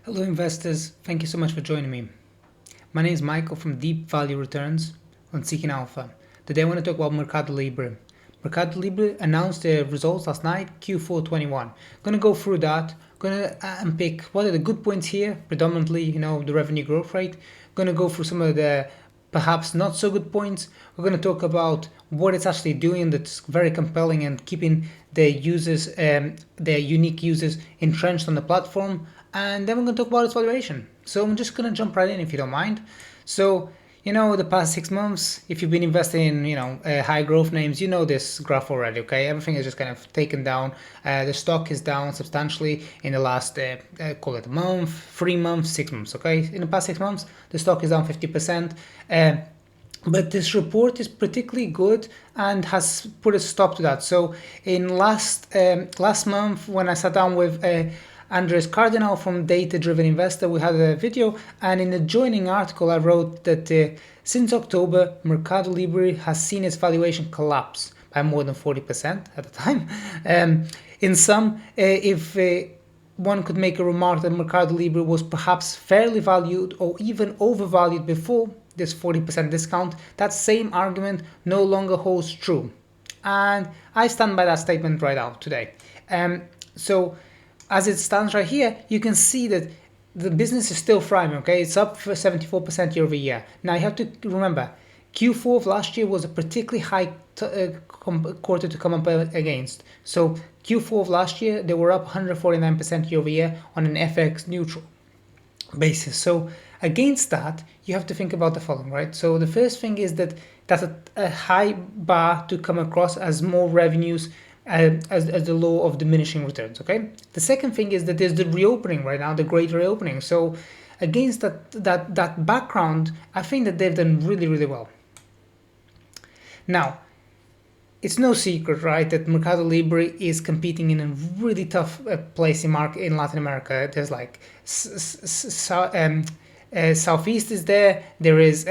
Hello investors, thank you so much for joining me. My name is Michael from Deep Value Returns on Seeking Alpha. Today I want to talk about MercadoLibre. MercadoLibre announced their results last night, Q4 21. Gonna go through that, gonna unpick what are the good points here, predominantly, the revenue growth rate. Gonna go through some of the perhaps not so good points. We're going to talk about what it's actually doing that's very compelling and keeping the users, their unique users entrenched on the platform. And then we're going to talk about its valuation. So I'm just going to jump right in if you don't mind. So, the past 6 months, if you've been investing in, high growth names, you know this graph already, okay? Everything is just kind of taken down. The stock is down substantially in the last, call it a month, 3 months, 6 months, okay? In the past 6 months, the stock is down 50%. But this report is particularly good and has put a stop to that. So in last month, when I sat down with Andres Cardinal from Data Driven Investor, we had a video, and in the joining article I wrote that since October, MercadoLibre has seen its valuation collapse by more than 40% at the time. In sum, if one could make a remark that MercadoLibre was perhaps fairly valued or even overvalued before this 40% discount, that same argument no longer holds true. And I stand by that statement right now today. So as it stands right here, you can see that the business is still thriving, okay? It's up for 74% year over year. Now you have to remember, Q4 of last year was a particularly high quarter to come up against. So Q4 of last year, they were up 149% year over year on an FX neutral basis. So against that, you have to think about the following, right? So the first thing is that that's a high bar to come across as more revenues as the law of diminishing returns, okay? The second thing is that there's the reopening right now, the great reopening. So against that background, I think that they've done really, really well. Now, it's no secret, right, that MercadoLibre is competing in a really tough place in Latin America. There's like Southeast is there, there is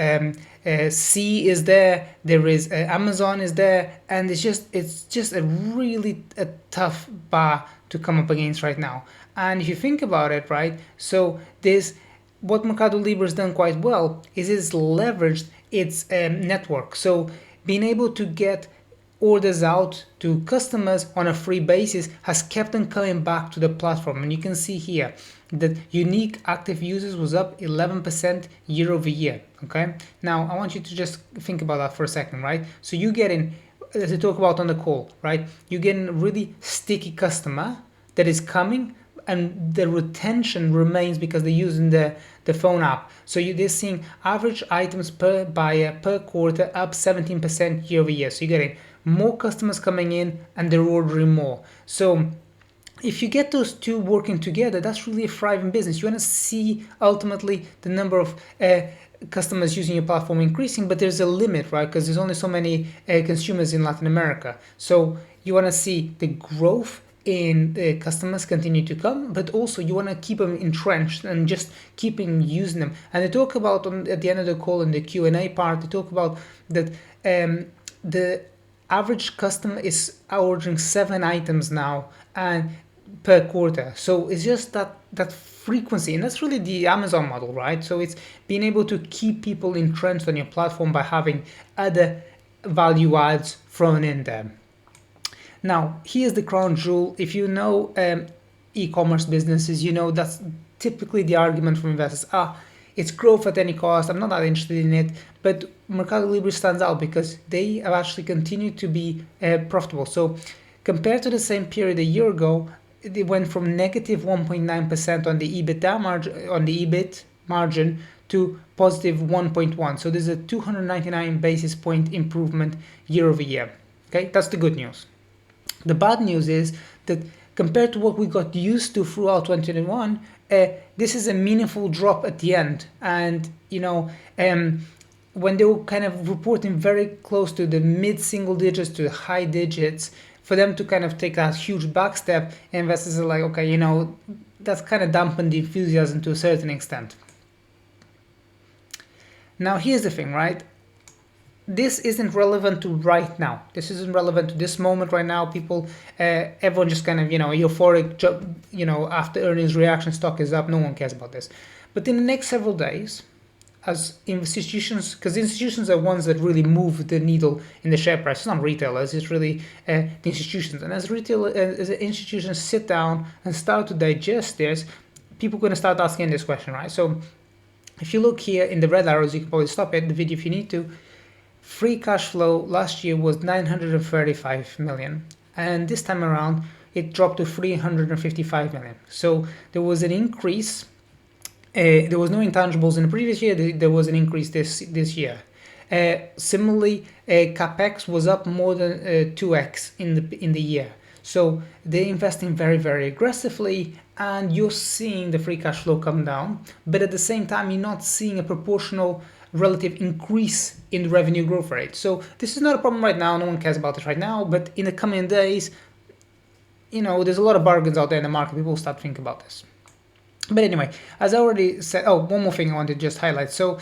C is there, there is Amazon is there, and it's just a really tough bar to come up against right now. And if you think about it, right, so there's what MercadoLibre has done quite well is it's leveraged its network. So being able to get orders out to customers on a free basis has kept them coming back to the platform. And you can see here that unique active users was up 11% year over year. Okay, now I want you to just think about that for a second, right? So you get in, as I talk about on the call, right? You get a really sticky customer that is coming, and the retention remains because they're using the phone app. So they're seeing average items per buyer per quarter up 17% year over year. So you're getting more customers coming in and they're ordering more. So if you get those two working together, that's really a thriving business. You want to see ultimately the number of customers using your platform increasing, but there's a limit, right? Because there's only so many consumers in Latin America. So you want to see the growth in the customers continue to come, but also you want to keep them entrenched and just keeping using them. And they talk about at the end of the call in the Q&A part, they talk about that the average customer is ordering 7 items now and per quarter. So it's just that frequency, and that's really the Amazon model, right? So it's being able to keep people entrenched on your platform by having other value adds thrown in there. Now, here's the crown jewel. If you know e-commerce businesses, you know that's typically the argument from investors. It's growth at any cost. I'm not that interested in it. But MercadoLibre stands out because they have actually continued to be profitable. So compared to the same period a year ago, they went from negative 1.9% on the EBITDA margin, EBIT margin, to positive 1.1. So there's a 299 basis point improvement year over year. Okay, that's the good news. The bad news is that compared to what we got used to throughout 2021, this is a meaningful drop at the end. And, when they were kind of reporting very close to the mid-single digits to the high digits, for them to kind of take that huge backstep, investors are like, okay, that's kind of dampened the enthusiasm to a certain extent. Now, here's the thing, right? this isn't relevant to right now. This isn't relevant to this moment right now. People, everyone just kind of, euphoric, after earnings reaction, stock is up. No one cares about this. But in the next several days, as institutions, because institutions are ones that really move the needle in the share price. It's not retailers, it's really the institutions. And as as institutions sit down and start to digest this, people are going to start asking this question, right? So if you look here in the red arrows, you can probably stop it, the video if you need to. Free cash flow last year was 935 million, and this time around it dropped to 355 million. So there was an increase. There was no intangibles in the previous year. There was an increase this year. Similarly, capex was up more than 2x in the year. So they're investing very, very aggressively, and you're seeing the free cash flow come down. But at the same time, you're not seeing a proportional relative increase in the revenue growth rate. So this is not a problem right now. No one cares about it right now. But in the coming days, there's a lot of bargains out there in the market. People will start thinking about this. But anyway, as I already said, one more thing I want to just highlight. So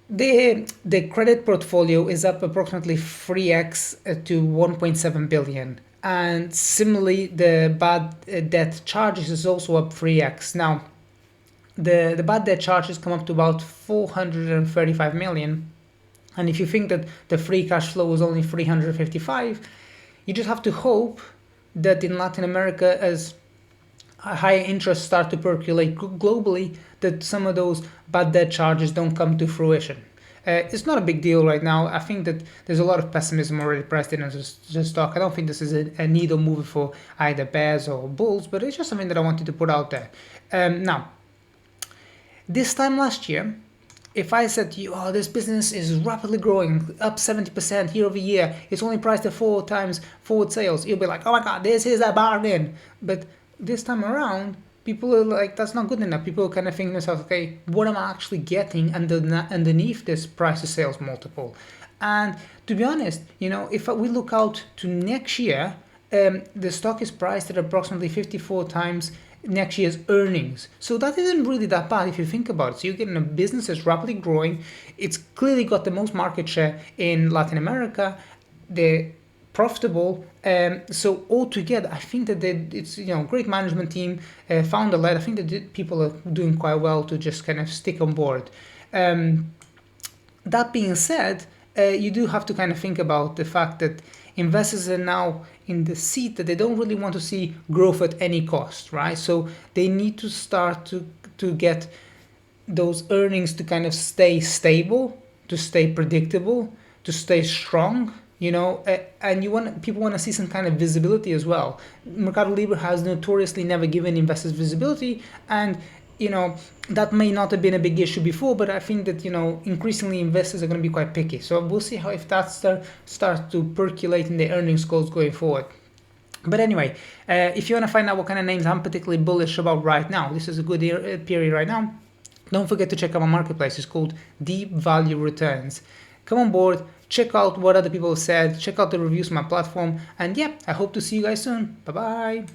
the credit portfolio is up approximately 3x to 1.7 billion. And similarly, the bad debt charges is also up 3x. Now, the bad debt charges come up to about 435 million. And if you think that the free cash flow was only 355, you just have to hope that in Latin America, as higher interests start to percolate globally, that some of those bad debt charges don't come to fruition. It's not a big deal right now. I think that there's a lot of pessimism already pressed in the stock. I don't think this is a needle mover for either bears or bulls, but it's just something that I wanted to put out there. Now, this time last year, if I said to you, this business is rapidly growing, up 70% year over year, it's only priced at 4 times forward sales, you'll be like, oh my God, this is a bargain. But this time around, people are like, that's not good enough. People kind of think to themselves, okay, what am I actually getting underneath this price to sales multiple? And to be honest, if we look out to next year, the stock is priced at approximately 54 times next year's earnings. So that isn't really that bad if you think about it. So you're getting a business that's rapidly growing. It's clearly got the most market share in Latin America. They're profitable. So altogether, I think that it's great management team, founder led. I think that people are doing quite well to just kind of stick on board. That being said, you do have to kind of think about the fact that investors are now in the seat that they don't really want to see growth at any cost, right? So they need to start to get those earnings to kind of stay stable, to stay predictable, to stay strong, and people want to see some kind of visibility as well. MercadoLibre has notoriously never given investors visibility, and that may not have been a big issue before, but I think that increasingly investors are going to be quite picky. So we'll see if that starts to percolate in the earnings calls going forward. But anyway, if you want to find out what kind of names I'm particularly bullish about right now, this is a good period right now. Don't forget to check out my marketplace. It's called Deep Value Returns. Come on board, check out what other people have said, check out the reviews on my platform, and yeah, I hope to see you guys soon. Bye bye.